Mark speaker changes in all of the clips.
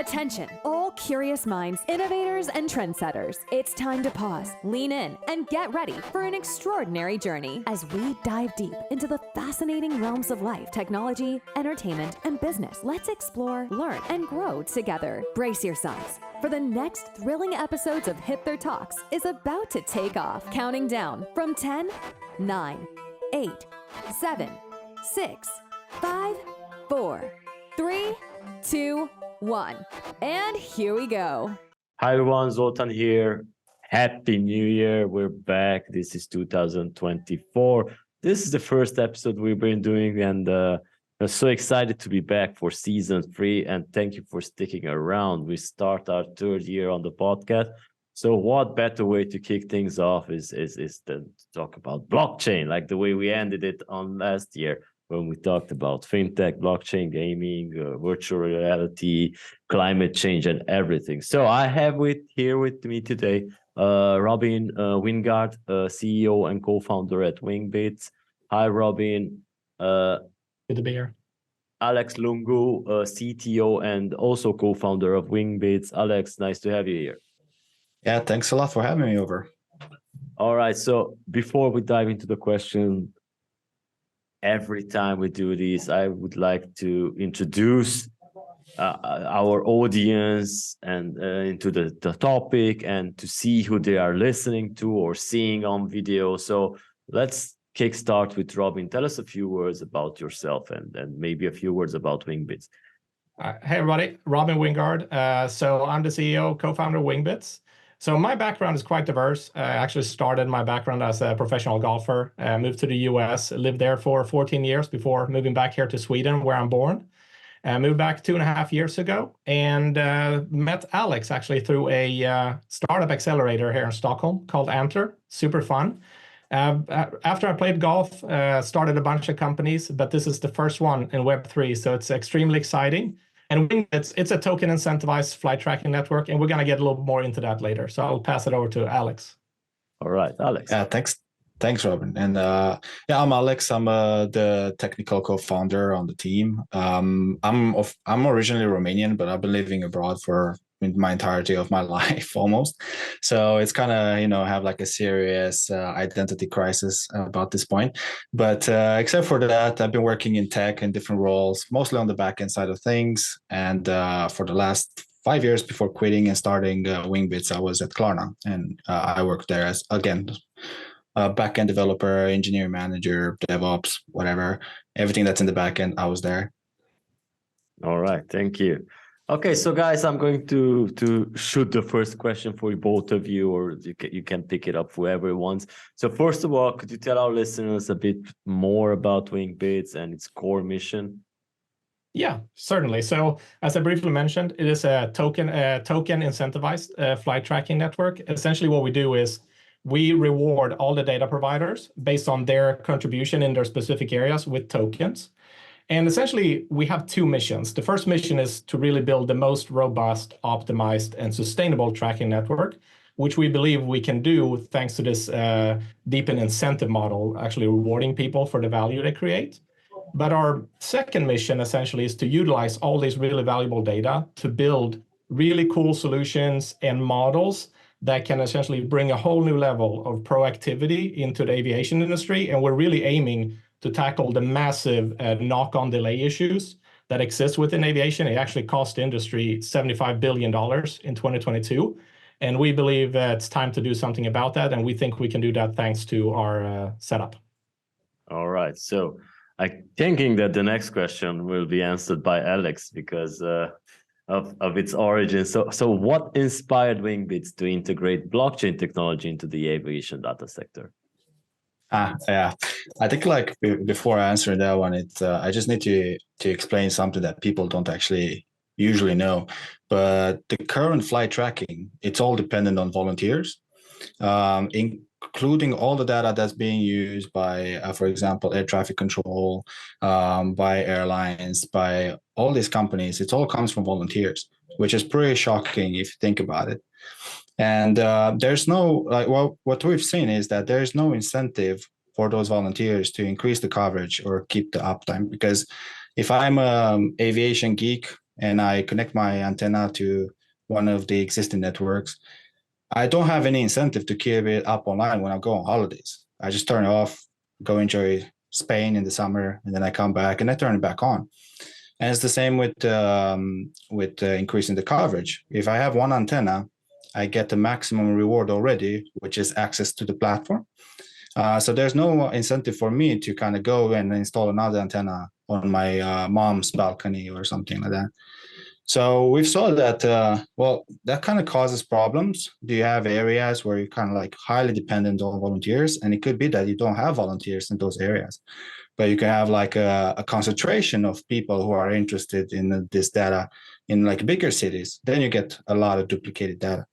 Speaker 1: Attention, all curious minds, innovators, and trendsetters. It's time to pause, lean in, and get ready for an extraordinary journey as we dive deep into the fascinating realms of life, technology, entertainment, and business. Let's explore, learn, and grow together. Brace yourselves, for the next thrilling episodes of Hipther Talks is about to take off. Counting down from 10, 9, 8, 7, 6, 5, 4, 3, 2, 1. And here we go.
Speaker 2: Hi everyone, Zoltan here. Happy New Year. We're back. This is 2024. This is the first episode we've been doing, and I'm so excited to be back for season 3. And thank you for sticking around. We start our 3rd year on the podcast. So what better way to kick things off is to talk about blockchain, like the way we ended it on last year, when we talked about fintech, blockchain, gaming, virtual reality, climate change, and everything. So I have here with me today Robin Wingårdh, CEO and co-founder at Wingbits. Hi, Robin.
Speaker 3: Good to be here.
Speaker 2: Alex Lungu, CTO and also co-founder of Wingbits. Alex, nice to have you here.
Speaker 4: Yeah, thanks a lot for having me over.
Speaker 2: All right, so before we dive into the question, every time we do this, I would like to introduce our audience and into the topic and to see who they are listening to or seeing on video. So let's kickstart with Robin. Tell us a few words about yourself and maybe a few words about Wingbits.
Speaker 3: Hey, everybody. Robin Wingårdh. So I'm the CEO, co-founder of Wingbits. So my background is quite diverse. I actually started my background as a professional golfer, moved to the US, lived there for 14 years before moving back here to Sweden, where I'm born. Moved back 2.5 years ago and met Alex actually through a startup accelerator here in Stockholm called Antler. Super fun. After I played golf, started a bunch of companies, but this is the first one in Web3, so it's extremely exciting. And it's a token incentivized flight tracking network, and we're going to get a little more into that later. So I'll pass it over to Alex.
Speaker 2: All right, Alex.
Speaker 4: Yeah, thanks, Robin. And I'm Alex. I'm the technical co-founder on the team. I'm originally Romanian, but I've been living abroad for my entirety of my life almost. So it's kind of, have like a serious identity crisis about this point. But except for that, I've been working in tech in different roles, mostly on the back-end side of things. And for the last 5 years before quitting and starting Wingbits, I was at Klarna. And I worked there as, again, back-end developer, engineering manager, DevOps, whatever. Everything that's in the back-end, I was there.
Speaker 2: All right, thank you. Okay, so guys, I'm going to shoot the first question for both of you, or you can pick it up whoever wants. So first of all, could you tell our listeners a bit more about Wingbits and its core mission?
Speaker 3: Yeah, certainly. So as I briefly mentioned, it is a token incentivized flight tracking network. Essentially what we do is we reward all the data providers based on their contribution in their specific areas with tokens. And essentially, we have 2 missions. The first mission is to really build the most robust, optimized, and sustainable tracking network, which we believe we can do thanks to this deepened incentive model, actually rewarding people for the value they create. But our second mission essentially is to utilize all these really valuable data to build really cool solutions and models that can essentially bring a whole new level of proactivity into the aviation industry. And we're really aiming to tackle the massive knock-on delay issues that exist within aviation. It actually cost the industry $75 billion in 2022. And we believe that it's time to do something about that. And we think we can do that thanks to our setup.
Speaker 2: All right. So I'm thinking that the next question will be answered by Alex because of its origin. So what inspired Wingbits to integrate blockchain technology into the aviation data sector?
Speaker 4: Yeah, I think like before I answer that one, I just need to explain something that people don't actually usually know. But the current flight tracking, it's all dependent on volunteers, including all the data that's being used by, for example, air traffic control, by airlines, by all these companies. It all comes from volunteers, which is pretty shocking if you think about it. And there's no, what we've seen is that there's no incentive for those volunteers to increase the coverage or keep the uptime. Because if I'm an aviation geek and I connect my antenna to one of the existing networks, I don't have any incentive to keep it up online when I go on holidays. I just turn it off, go enjoy Spain in the summer, and then I come back and I turn it back on. And it's the same with increasing the coverage. If I have one antenna, I get the maximum reward already, which is access to the platform. So there's no incentive for me to kind of go and install another antenna on my mom's balcony or something like that. So we've saw that, well, that kind of causes problems. Do you have areas where you're kind of like highly dependent on volunteers? And it could be that you don't have volunteers in those areas, but you can have like a concentration of people who are interested in this data in like bigger cities. Then you get a lot of duplicated data.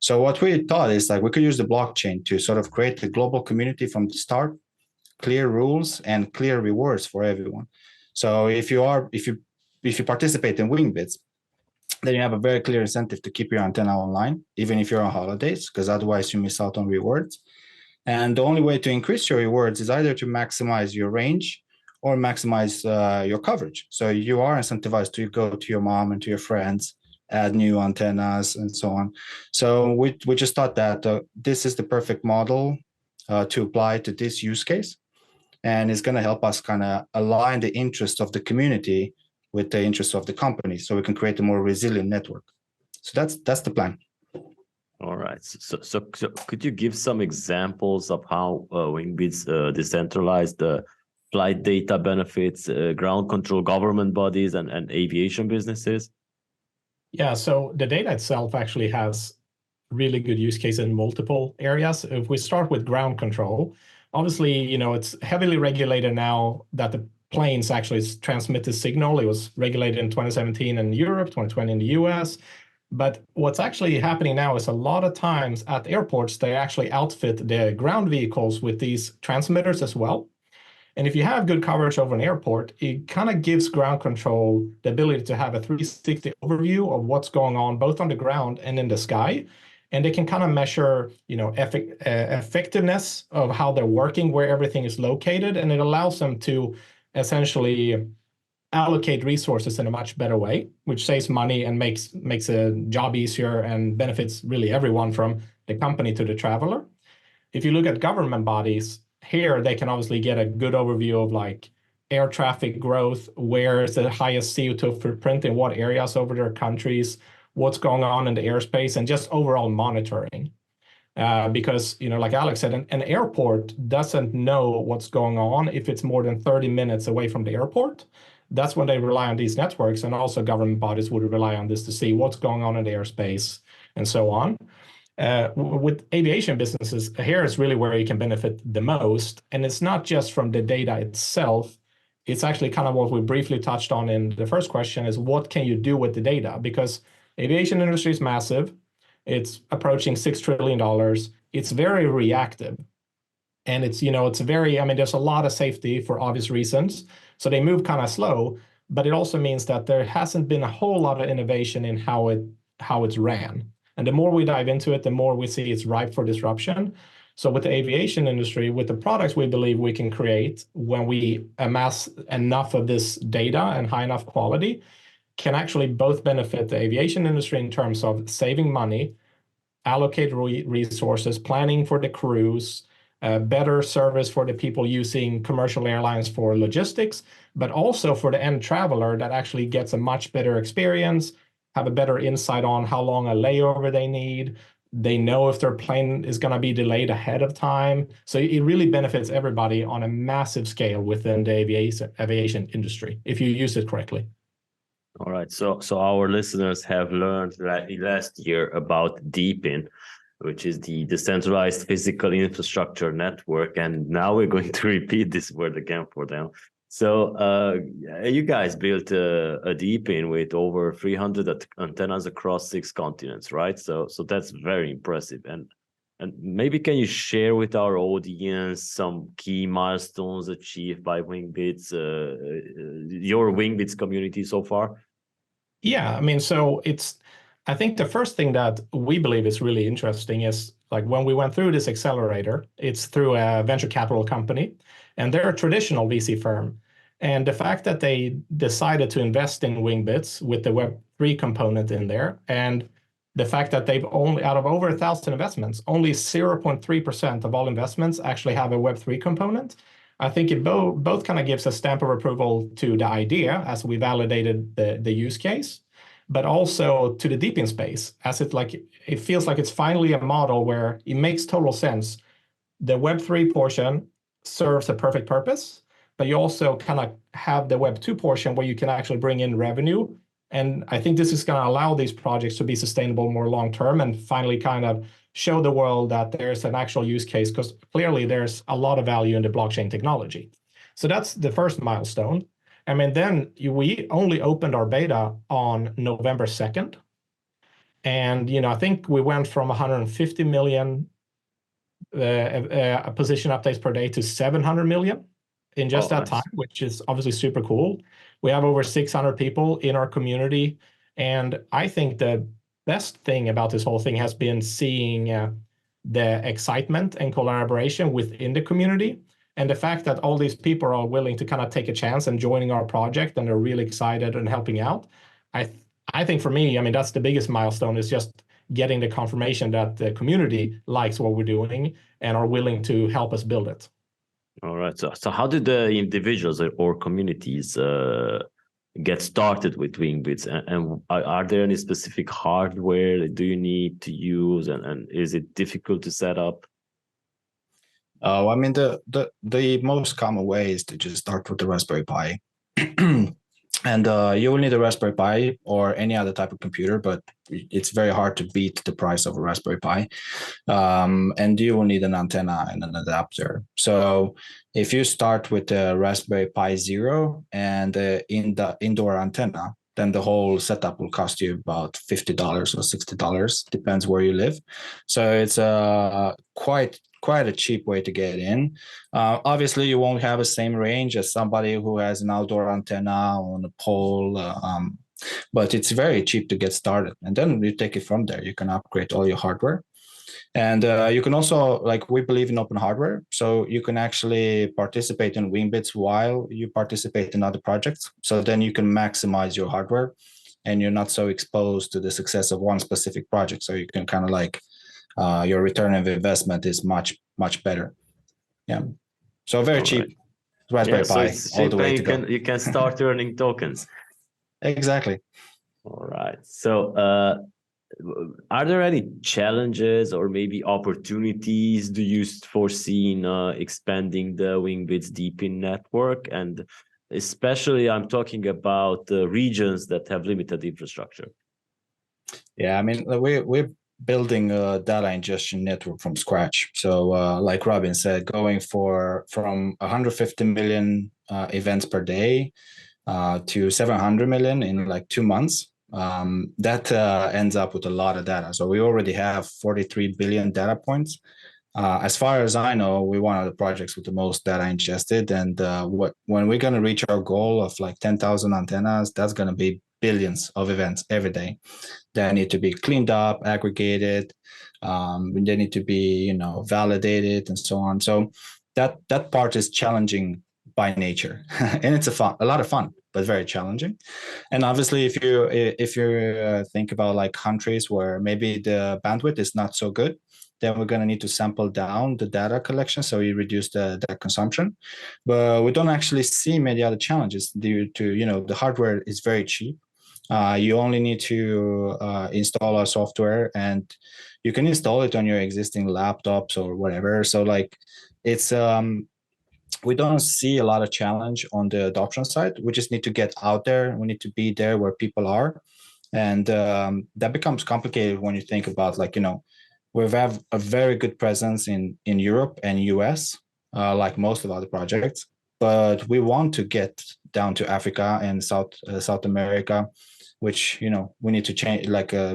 Speaker 4: So what we thought is like we could use the blockchain to sort of create a global community from the start, clear rules and clear rewards for everyone. So if you participate in Wingbits, then you have a very clear incentive to keep your antenna online, even if you're on holidays, because otherwise you miss out on rewards. And the only way to increase your rewards is either to maximize your range or maximize your coverage. So you are incentivized to go to your mom and to your friends, add new antennas and so on. So we just thought that this is the perfect model to apply to this use case. And it's going to help us kind of align the interest of the community with the interest of the company, so we can create a more resilient network. So that's the plan.
Speaker 2: All right. So could you give some examples of how Wingbits decentralized flight data benefits ground control government bodies and aviation businesses?
Speaker 3: Yeah, so the data itself actually has really good use case in multiple areas. If we start with ground control, obviously, it's heavily regulated now that the planes actually transmit the signal. It was regulated in 2017 in Europe, 2020 in the US. But what's actually happening now is a lot of times at airports, they actually outfit the ground vehicles with these transmitters as well. And if you have good coverage over an airport, it kind of gives ground control the ability to have a 360 overview of what's going on, both on the ground and in the sky. And they can kind of measure, effectiveness of how they're working, where everything is located. And it allows them to essentially allocate resources in a much better way, which saves money and makes a job easier and benefits really everyone from the company to the traveler. If you look at government bodies, here they can obviously get a good overview of like air traffic growth, where is the highest CO2 footprint in what areas over their countries, what's going on in the airspace, and just overall monitoring. Because, like Alex said, an airport doesn't know what's going on if it's more than 30 minutes away from the airport. That's when they rely on these networks, and also government bodies would rely on this to see what's going on in the airspace and so on. With aviation businesses, here is really where you can benefit the most. And it's not just from the data itself. It's actually kind of what we briefly touched on in the first question is what can you do with the data? Because aviation industry is massive. It's approaching $6 trillion. It's very reactive. And it's very, there's a lot of safety for obvious reasons. So they move kind of slow, but it also means that there hasn't been a whole lot of innovation in how it's ran. And the more we dive into it, the more we see it's ripe for disruption. So with the aviation industry, with the products we believe we can create, when we amass enough of this data and high enough quality, can actually both benefit the aviation industry in terms of saving money, allocate resources, planning for the crews, better service for the people using commercial airlines for logistics, but also for the end traveler that actually gets a much better experience, have a better insight on how long a layover they need. They know if their plane is going to be delayed ahead of time. So it really benefits everybody on a massive scale within the aviation industry, if you use it correctly.
Speaker 2: All right. So our listeners have learned last year about DeepIn, which is the Decentralized Physical Infrastructure Network. And now we're going to repeat this word again for them. So you guys built a DeepIn with over 300 antennas across 6 continents, right? So that's very impressive. And maybe can you share with our audience some key milestones achieved by Wingbits, your Wingbits community so far?
Speaker 3: Yeah, I think the first thing that we believe is really interesting is like when we went through this accelerator, it's through a venture capital company, and they're a traditional VC firm. And the fact that they decided to invest in Wingbits with the Web3 component in there, and the fact that they've only, out of over 1,000 investments, only 0.3% of all investments actually have a Web3 component. I think it both kind of gives a stamp of approval to the idea as we validated the use case, but also to the deep in space, as it feels like it's finally a model where it makes total sense. The Web3 portion serves a perfect purpose, but you also kind of have the Web2 portion where you can actually bring in revenue. And I think this is going to allow these projects to be sustainable more long term and finally kind of show the world that there's an actual use case, because clearly there's a lot of value in the blockchain technology. So that's the first milestone. I mean, then we only opened our beta on November 2nd. And, I think we went from 150 million position updates per day to 700 million in just that time, which is obviously super cool. We have over 600 people in our community. And I think the best thing about this whole thing has been seeing the excitement and collaboration within the community. And the fact that all these people are willing to kind of take a chance and joining our project and are really excited and helping out. I think for me, I mean, that's the biggest milestone, is just getting the confirmation that the community likes what we're doing and are willing to help us build it.
Speaker 2: All right. So how did the individuals or communities get started with Wingbits? And are there any specific hardware do you need to use? And is it difficult to set up?
Speaker 4: I mean, the most common way is to just start with the Raspberry Pi. And you will need a Raspberry Pi or any other type of computer, but it's very hard to beat the price of a Raspberry Pi. And you will need an antenna and an adapter. So if you start with the Raspberry Pi Zero and in the indoor antenna, then the whole setup will cost you about $50 or $60, depends where you live. So it's quite a cheap way to get in. Obviously, you won't have the same range as somebody who has an outdoor antenna on a pole, but it's very cheap to get started. And then you take it from there. You can upgrade all your hardware. And you can also, like, we believe in open hardware. So you can actually participate in Wingbits while you participate in other projects. So then you can maximize your hardware and you're not so exposed to the success of one specific project. So you can kind of like, your return of investment is much, much better. Yeah. So very cheap. Raspberry Pi,
Speaker 2: so
Speaker 4: all the way to go.
Speaker 2: You can start earning tokens.
Speaker 4: Exactly.
Speaker 2: All right. So are there any challenges or maybe opportunities do you foresee in expanding the Wingbits Deepin network? And especially I'm talking about the regions that have limited infrastructure.
Speaker 4: Yeah, I mean, we're building a data ingestion network from scratch. So like Robin said, going from 150 million events per day to 700 million in like 2 months. That ends up with a lot of data. So we already have 43 billion data points. As far as I know, we're one of the projects with the most data ingested. And when we're going to reach our goal of like 10,000 antennas, that's going to be billions of events every day. They need to be cleaned up, aggregated. They need to be, validated and so on. So that part is challenging by nature, and it's a lot of fun, but very challenging. And obviously, if you think about like countries where maybe the bandwidth is not so good, then we're going to need to sample down the data collection, so you reduce the consumption. But we don't actually see many other challenges due to the hardware is very cheap. You only need to install our software, and you can install it on your existing laptops or whatever. So like it's we don't see a lot of challenge on the adoption side. We just need to get out there. We need to be there where people are. And that becomes complicated when you think about we have a very good presence in Europe and US, like most of other projects, but we want to get down to Africa and South America, which, we need to change,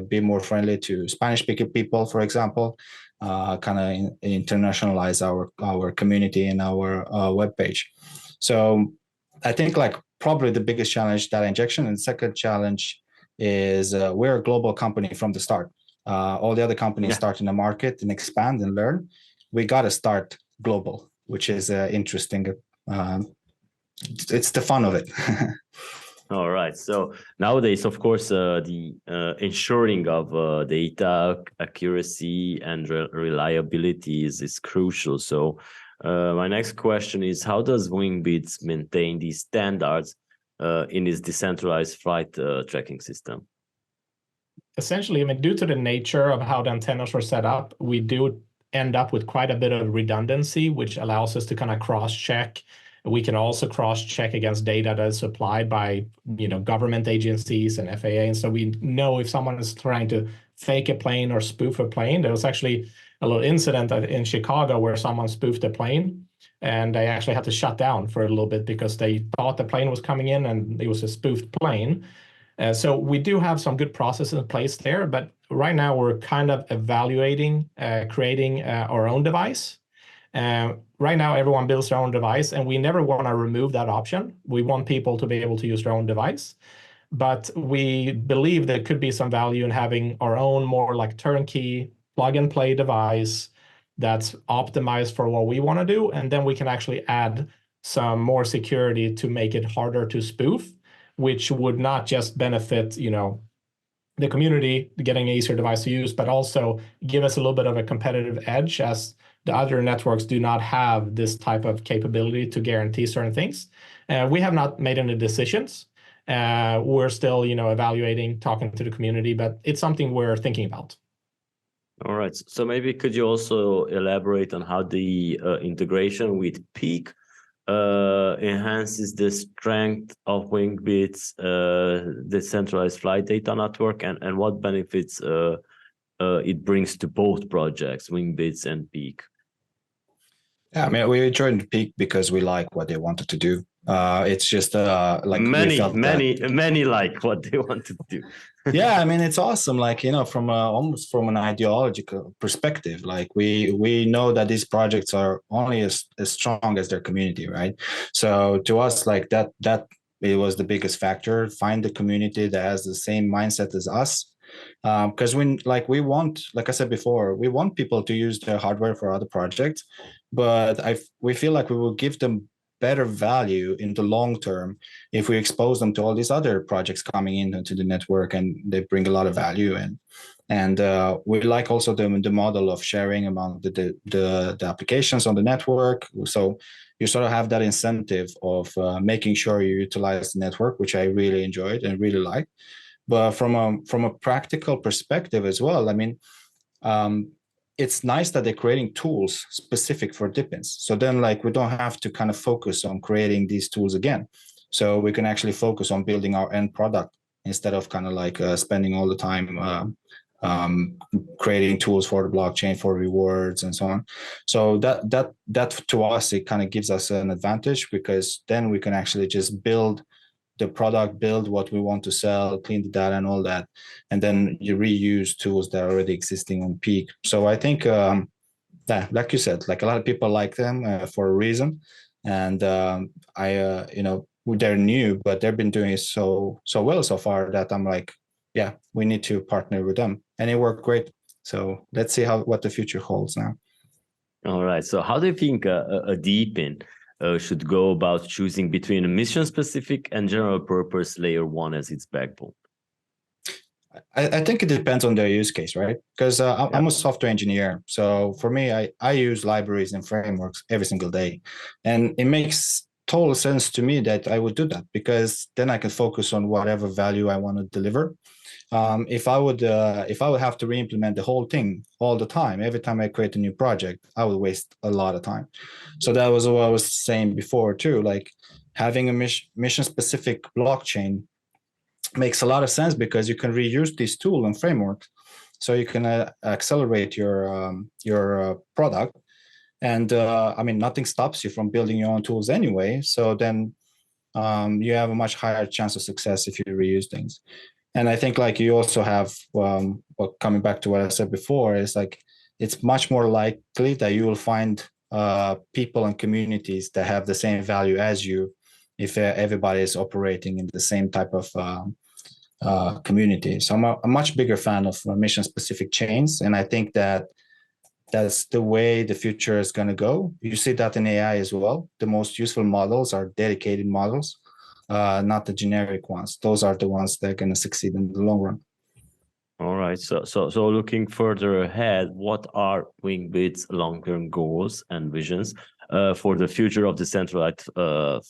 Speaker 4: be more friendly to Spanish-speaking people, for example, kind of internationalize our community and our webpage. So I think probably the biggest challenge, data injection, and second challenge is we're a global company from the start. All the other companies start in the market and expand and learn. We got to start global, which is interesting. it's the fun of it.
Speaker 2: All right. So nowadays, of course, the ensuring of data accuracy and reliability is crucial. So my next question is, how does Wingbits maintain these standards in its decentralized flight tracking system?
Speaker 3: Essentially, I mean, due to the nature of how the antennas are set up, we do end up with quite a bit of redundancy, which allows us to kind of cross-check. We can also cross-check against data that is supplied by, government agencies and FAA. And so we know if someone is trying to fake a plane or spoof a plane. There was actually a little incident in Chicago where someone spoofed a plane, and they actually had to shut down for a little bit because they thought the plane was coming in and it was a spoofed plane. So we do have some good processes in place there, but right now we're kind of evaluating creating our own device. Right now, everyone builds their own device, and we never want to remove that option. We want people to be able to use their own device, but we believe there could be some value in having our own more like turnkey plug-and-play device that's optimized for what we want to do, and then we can actually add some more security to make it harder to spoof, which would not just benefit, the community getting an easier device to use, but also give us a little bit of a competitive edge, as the other networks do not have this type of capability to guarantee certain things. We have not made any decisions. We're still, evaluating, talking to the community, but it's something we're thinking about.
Speaker 2: All right. So maybe could you also elaborate on how the integration with Peak enhances the strength of Wingbits' decentralized flight data network, and what benefits it brings to both projects, Wingbits and Peak?
Speaker 4: Yeah, I mean, we joined Peak because we like what they wanted to do. It's just like
Speaker 2: many like what they want to do.
Speaker 4: Yeah, I mean, it's awesome. Like, from almost from an ideological perspective, like we know that these projects are only as strong as their community, right? So to us, like that it was the biggest factor. Find the community that has the same mindset as us. Because we want, like I said before, we want people to use their hardware for other projects, but we feel like we will give them better value in the long term if we expose them to all these other projects coming into the network, and they bring a lot of value in. And we like also the model of sharing among the applications on the network. So you sort of have that incentive of making sure you utilize the network, which I really enjoyed and really like. But from a practical perspective as well, I mean, it's nice that they're creating tools specific for DIPINs. So then, like, we don't have to kind of focus on creating these tools again. So we can actually focus on building our end product instead of kind of like spending all the time creating tools for the blockchain, for rewards and so on. So that to us, it kind of gives us an advantage, because then we can actually just build the product, build what we want to sell, clean the data and all that, and then you reuse tools that are already existing on Peak. So I think that, like you said, like a lot of people like them for a reason, and they're new, but they've been doing it so well so far that I'm like, yeah, we need to partner with them, and it worked great. So let's see what the future holds now.
Speaker 2: All right. So how do you think a DIPIN should go about choosing between a mission-specific and general-purpose layer one as its backbone?
Speaker 4: I think it depends on their use case, right? Because I'm a software engineer. So for me, I use libraries and frameworks every single day. And it makes total sense to me that I would do that, because then I can focus on whatever value I want to deliver. If I would have to re-implement the whole thing all the time, every time I create a new project, I would waste a lot of time. So that was what I was saying before too. Like, having a mission-specific blockchain makes a lot of sense, because you can reuse these tools and frameworks, so you can accelerate your product. And I mean, nothing stops you from building your own tools anyway. So then you have a much higher chance of success if you reuse things. And I think, like, you also have, coming back to what I said before, is like, it's much more likely that you will find people and communities that have the same value as you, if everybody is operating in the same type of community. So I'm a much bigger fan of mission-specific chains, and I think that that's the way the future is going to go. You see that in AI as well. The most useful models are dedicated models, not the generic ones. Those are the ones that are going to succeed in the long run.
Speaker 2: All right. So looking further ahead, what are Wingbits' long-term goals and visions for the future of decentralized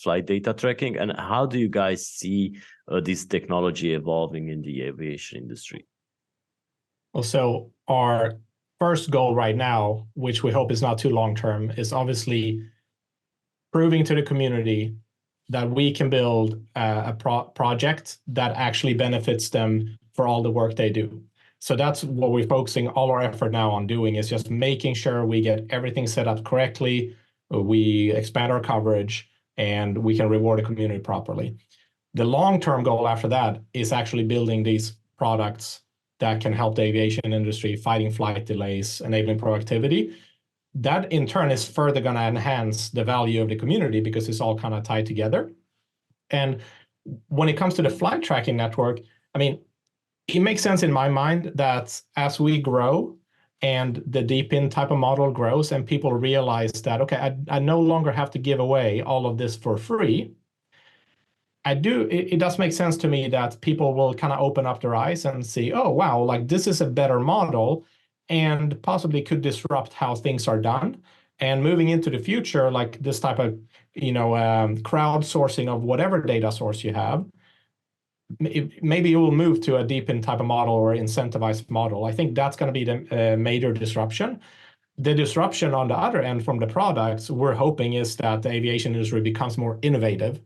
Speaker 2: flight data tracking, and how do you guys see this technology evolving in the aviation industry?
Speaker 3: Well, so our first goal right now, which we hope is not too long-term, is obviously proving to the community that we can build a project that actually benefits them for all the work they do. So that's what we're focusing all our effort now on doing, is just making sure we get everything set up correctly, we expand our coverage, and we can reward the community properly. The long-term goal after that is actually building these products that can help the aviation industry fighting flight delays, enabling productivity. That in turn is further going to enhance the value of the community because it's all kind of tied together. And when it comes to the flight tracking network, I mean, it makes sense in my mind that as we grow and the deep-in type of model grows and people realize that, okay, I no longer have to give away all of this for free, it does make sense to me that people will kind of open up their eyes and see, oh, wow, like this is a better model and possibly could disrupt how things are done. And moving into the future, like this type of, crowdsourcing of whatever data source you have, maybe you will move to a deep-in type of model or incentivized model. I think that's going to be the major disruption. The disruption on the other end from the products, we're hoping is that the aviation industry becomes more innovative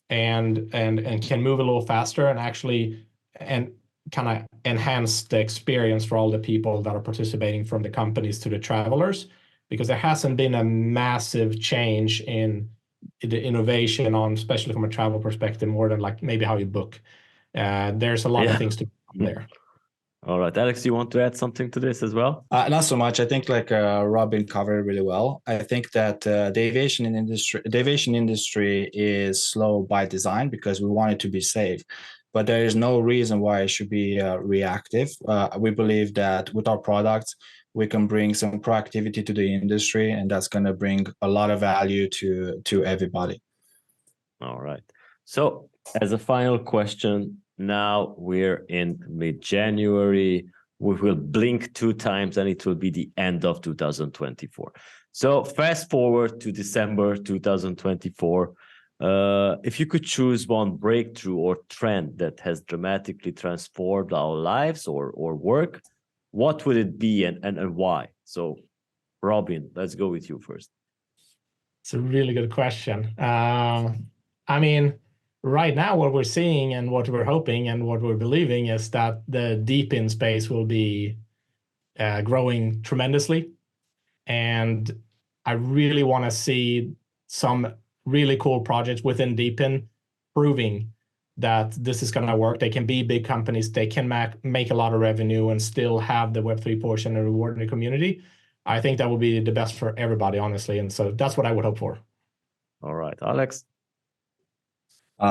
Speaker 3: and can move a little faster and actually and kind of enhance the experience for all the people that are participating, from the companies to the travelers, because there hasn't been a massive change in the innovation on, especially from a travel perspective, more than like maybe how you book. There's a lot of things to come there.
Speaker 2: All right, Alex, you want to add something to this as well?
Speaker 4: Not so much. I think like Robin covered really well. I think that the aviation industry is slow by design because we want it to be safe, but there is no reason why it should be reactive. We believe that with our products, we can bring some proactivity to the industry, and that's going to bring a lot of value to everybody.
Speaker 2: All right. So as a final question, now we're in mid-January. We will blink 2 times and it will be the end of 2024. So fast forward to December 2024. If you could choose one breakthrough or trend that has dramatically transformed our lives or work, what would it be and why? So Robin, let's go with you first.
Speaker 3: It's a really good question. I mean, right now, what we're seeing and what we're hoping and what we're believing is that the deep-in space will be growing tremendously. And I really want to see some really cool projects within deep-in proving that this is going to work. They can be big companies. They can make a lot of revenue and still have the Web3 portion and reward in the community. I think that would be the best for everybody, honestly. And so that's what I would hope for.
Speaker 2: All right, Alex.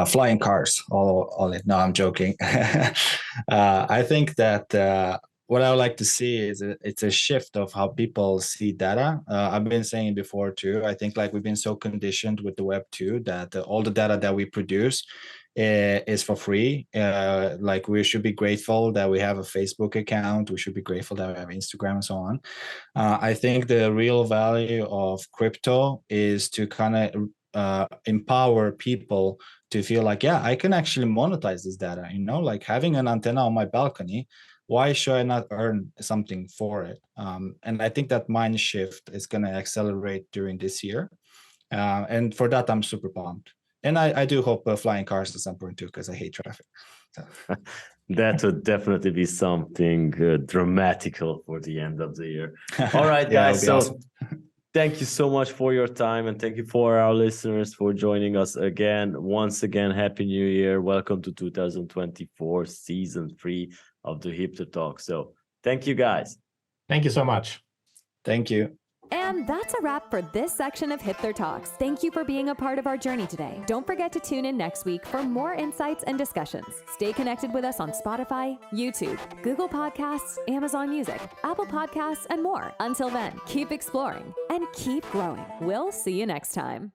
Speaker 4: Flying cars, all in. No, I'm joking. I think that what I would like to see is it's a shift of how people see data. I've been saying before too. I think like we've been so conditioned with the Web 2 that all the data that we produce is for free. Like we should be grateful that we have a Facebook account. We should be grateful that we have Instagram and so on. I think the real value of crypto is to kind of empower people to feel like, yeah, I can actually monetize this data, like having an antenna on my balcony, why should I not earn something for it? And I think that mind shift is going to accelerate during this year. And for that, I'm super pumped. And I do hope flying cars at some point too, because I hate traffic. So.
Speaker 2: That would definitely be something dramatical for the end of the year. All right, guys. So awesome. Thank you so much for your time, and thank you for our listeners for joining us again. Once again, Happy New Year. Welcome to 2024, Season 3 of the Hipther Talk. So thank you, guys.
Speaker 3: Thank you so much.
Speaker 4: Thank you.
Speaker 1: And that's a wrap for this section of Hipther Talks. Thank you for being a part of our journey today. Don't forget to tune in next week for more insights and discussions. Stay connected with us on Spotify, YouTube, Google Podcasts, Amazon Music, Apple Podcasts, and more. Until then, keep exploring and keep growing. We'll see you next time.